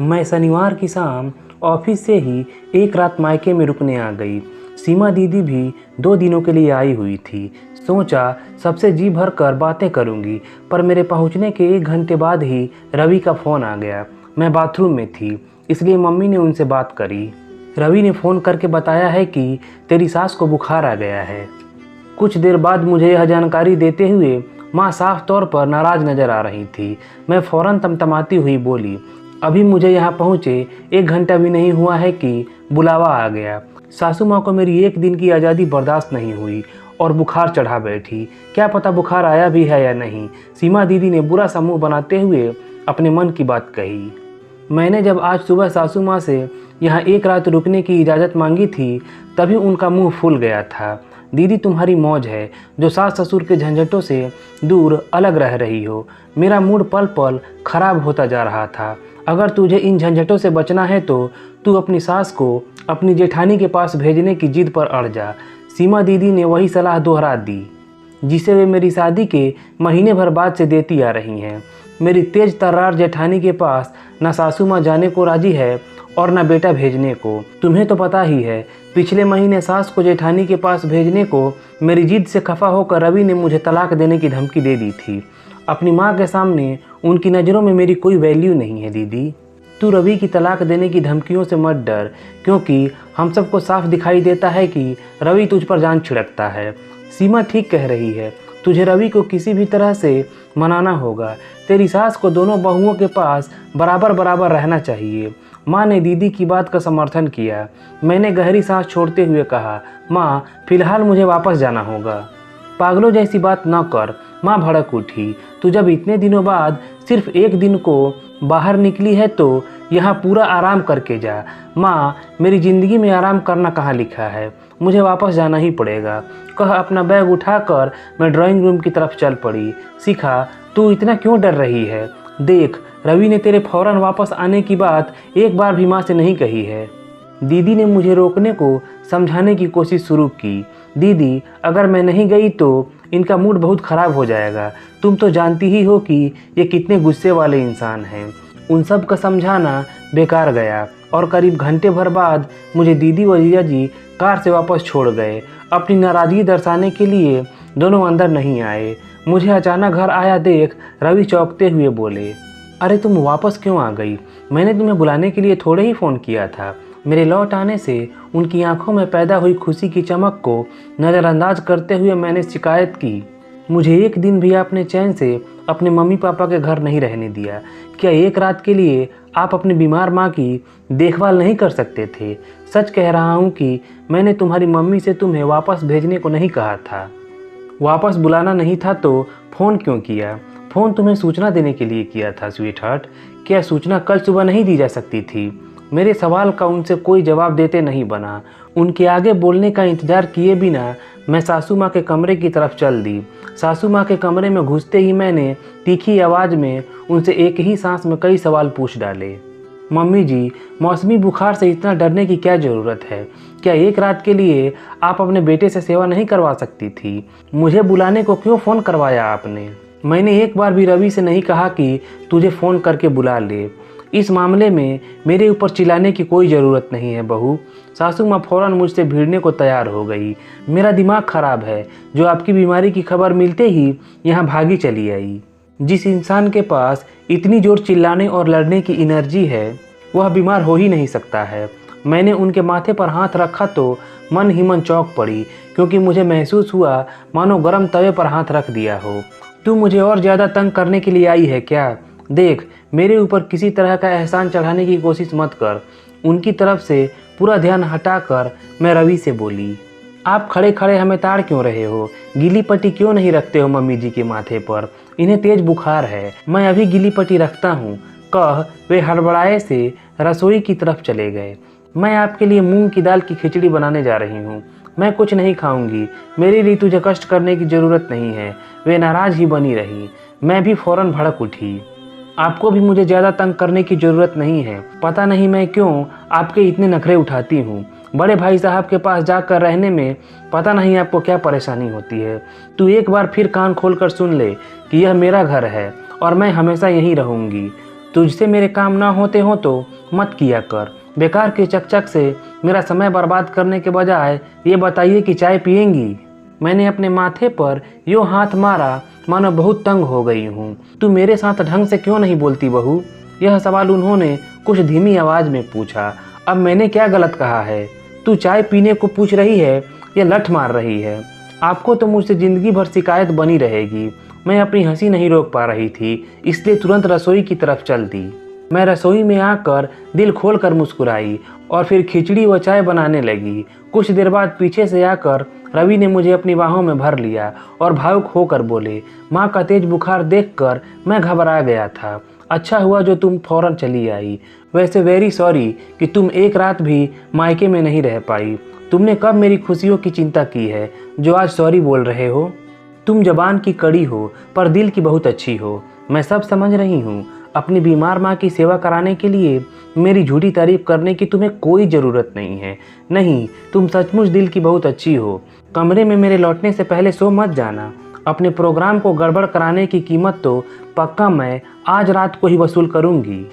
मैं शनिवार की शाम ऑफिस से ही एक रात मायके में रुकने आ गई। सीमा दीदी भी 2 दिनों के लिए आई हुई थी। सोचा सबसे जी भर कर बातें करूंगी, पर मेरे पहुंचने के 1 घंटे बाद ही रवि का फ़ोन आ गया। मैं बाथरूम में थी, इसलिए मम्मी ने उनसे बात करी। रवि ने फ़ोन करके बताया है कि तेरी सास को बुखार आ गया है। कुछ देर बाद मुझे यह जानकारी देते हुए माँ साफ तौर पर नाराज़ नज़र आ रही थी। मैं फ़ौरन तमतमाती हुई बोली, अभी मुझे यहाँ पहुँचे 1 घंटा भी नहीं हुआ है कि बुलावा आ गया। सासू माँ को मेरी 1 दिन की आज़ादी बर्दाश्त नहीं हुई और बुखार चढ़ा बैठी। क्या पता बुखार आया भी है या नहीं। सीमा दीदी ने बुरा सा मुँह बनाते हुए अपने मन की बात कही। मैंने जब आज सुबह सासू माँ से यहाँ एक रात रुकने की इजाज़त मांगी थी, तभी उनका मुंह फूल गया था। दीदी तुम्हारी मौज है जो सास ससुर के झंझटों से दूर अलग रह रही हो। मेरा मूड पल पल खराब होता जा रहा था। अगर तुझे इन झंझटों से बचना है तो तू अपनी सास को अपनी जेठानी के पास भेजने की जिद पर अड़ जा। सीमा दीदी ने वही सलाह दोहरा दी जिसे वे मेरी शादी के महीने भर बाद से देती आ रही हैं। मेरी तेज तर्रार जेठानी के पास न सासू माँ जाने को राजी है और न बेटा भेजने को। तुम्हें तो पता ही है, पिछले महीने सास को जेठानी के पास भेजने को मेरी जिद से खफा होकर रवि ने मुझे तलाक देने की धमकी दे दी थी। अपनी माँ के सामने उनकी नज़रों में मेरी कोई वैल्यू नहीं है दीदी। तू रवि की तलाक देने की धमकियों से मत डर, क्योंकि हम सबको साफ दिखाई देता है कि रवि तुझ पर जान छिड़कता है। सीमा ठीक कह रही है, तुझे रवि को किसी भी तरह से मनाना होगा। तेरी सास को दोनों बहुओं के पास बराबर बराबर रहना चाहिए। माँ ने दीदी की बात का समर्थन किया। मैंने गहरी सांस छोड़ते हुए कहा, माँ फिलहाल मुझे वापस जाना होगा। पागलों जैसी बात न कर, माँ भड़क उठी। तू जब इतने दिनों बाद सिर्फ 1 दिन को बाहर निकली है तो यहाँ पूरा आराम करके जा। माँ मेरी ज़िंदगी में आराम करना कहाँ लिखा है, मुझे वापस जाना ही पड़ेगा। कह अपना बैग उठाकर मैं ड्राइंग रूम की तरफ चल पड़ी। शिखा तू इतना क्यों डर रही है? देख रवि ने तेरे फौरन वापस आने की बात एक बार भी माँ से नहीं कही है। दीदी ने मुझे रोकने को समझाने की कोशिश शुरू की। दीदी अगर मैं नहीं गई तो इनका मूड बहुत ख़राब हो जाएगा। तुम तो जानती ही हो कि ये कितने गुस्से वाले इंसान हैं। उन सब का समझाना बेकार गया और करीब घंटे भर बाद मुझे दीदी व जीजा जी कार से वापस छोड़ गए। अपनी नाराज़गी दर्शाने के लिए दोनों अंदर नहीं आए। मुझे अचानक घर आया देख रवि चौंकते हुए बोले, अरे तुम वापस क्यों आ गई? मैंने तुम्हें बुलाने के लिए थोड़े ही फ़ोन किया था। मेरे लौट आने से उनकी आंखों में पैदा हुई खुशी की चमक को नज़रअंदाज करते हुए मैंने शिकायत की, मुझे 1 दिन भी आपने चैन से अपने मम्मी पापा के घर नहीं रहने दिया। क्या एक रात के लिए आप अपनी बीमार माँ की देखभाल नहीं कर सकते थे? सच कह रहा हूँ कि मैंने तुम्हारी मम्मी से तुम्हें वापस भेजने को नहीं कहा था। वापस बुलाना नहीं था तो फ़ोन क्यों किया? फ़ोन तुम्हें सूचना देने के लिए किया था स्वीट हार्ट। क्या सूचना कल सुबह नहीं दी जा सकती थी? मेरे सवाल का उनसे कोई जवाब देते नहीं बना। उनके आगे बोलने का इंतज़ार किए बिना मैं सासू माँ के कमरे की तरफ चल दी। सासू माँ के कमरे में घुसते ही मैंने तीखी आवाज़ में उनसे एक ही सांस में कई सवाल पूछ डाले। मम्मी जी, मौसमी बुखार से इतना डरने की क्या ज़रूरत है? क्या एक रात के लिए आप अपने बेटे से सेवा नहीं करवा सकती थी? मुझे बुलाने को क्यों फ़ोन करवाया आपने? मैंने एक बार भी रवि से नहीं कहा कि तुझे फ़ोन करके बुला ले। इस मामले में मेरे ऊपर चिल्लाने की कोई ज़रूरत नहीं है बहू। सासू माँ फ़ौरन मुझसे भिड़ने को तैयार हो गई। मेरा दिमाग ख़राब है जो आपकी बीमारी की खबर मिलते ही यहाँ भागी चली आई। जिस इंसान के पास इतनी जोर चिल्लाने और लड़ने की एनर्जी है वह बीमार हो ही नहीं सकता है। मैंने उनके माथे पर हाथ रखा तो मन ही मन चौंक पड़ी, क्योंकि मुझे महसूस हुआ मानो गर्म तवे पर हाथ रख दिया हो। तू मुझे और ज़्यादा तंग करने के लिए आई है क्या? देख मेरे ऊपर किसी तरह का एहसान चढ़ाने की कोशिश मत कर। उनकी तरफ से पूरा ध्यान हटाकर मैं रवि से बोली, आप खड़े खड़े हमें ताड़ क्यों रहे हो? गीली पट्टी क्यों नहीं रखते हो मम्मी जी के माथे पर? इन्हें तेज बुखार है। मैं अभी गीली पट्टी रखता हूँ, कह वे हड़बड़ाए से रसोई की तरफ चले गए। मैं आपके लिए मूंग की दाल की खिचड़ी बनाने जा रही हूँ। मैं कुछ नहीं खाऊंगी, मेरे लिए तुझे कष्ट करने की ज़रूरत नहीं है। वे नाराज़ ही बनी रही। मैं भी फ़ौरन भड़क उठी। आपको भी मुझे ज़्यादा तंग करने की ज़रूरत नहीं है। पता नहीं मैं क्यों आपके इतने नखरे उठाती हूँ। बड़े भाई साहब के पास जाकर रहने में पता नहीं आपको क्या परेशानी होती है। तू एक बार फिर कान खोलकर सुन ले कि यह मेरा घर है और मैं हमेशा यहीं रहूँगी। तुझसे मेरे काम ना होते हो तो मत किया कर। बेकार के चकचक से मेरा समय बर्बाद करने के बजाय ये बताइए कि चाय पिएंगी। मैंने अपने माथे पर यूँ हाथ मारा मानो बहुत तंग हो गई हूँ। तू मेरे साथ ढंग से क्यों नहीं बोलती बहू? यह सवाल उन्होंने कुछ धीमी आवाज़ में पूछा। अब मैंने क्या गलत कहा है? तू चाय पीने को पूछ रही है या लठ मार रही है? आपको तो मुझसे ज़िंदगी भर शिकायत बनी रहेगी। मैं अपनी हंसी नहीं रोक पा रही थी, इसलिए तुरंत रसोई की तरफ चल दी। मैं रसोई में आकर दिल खोल कर मुस्कुराई और फिर खिचड़ी व चाय बनाने लगी। कुछ देर बाद पीछे से आकर रवि ने मुझे अपनी बाहों में भर लिया और भावुक होकर बोले, माँ का तेज बुखार देखकर मैं घबरा गया था। अच्छा हुआ जो तुम फौरन चली आई। वैसे वेरी सॉरी कि तुम एक रात भी मायके में नहीं रह पाई। तुमने कब मेरी खुशियों की चिंता की है जो आज सॉरी बोल रहे हो? तुम जबान की कड़ी हो पर दिल की बहुत अच्छी हो। मैं सब समझ रही हूँ। अपनी बीमार माँ की सेवा कराने के लिए मेरी झूठी तारीफ करने की तुम्हें कोई ज़रूरत नहीं है। नहीं, तुम सचमुच दिल की बहुत अच्छी हो। कमरे में मेरे लौटने से पहले सो मत जाना। अपने प्रोग्राम को गड़बड़ कराने की कीमत तो पक्का मैं आज रात को ही वसूल करूँगी।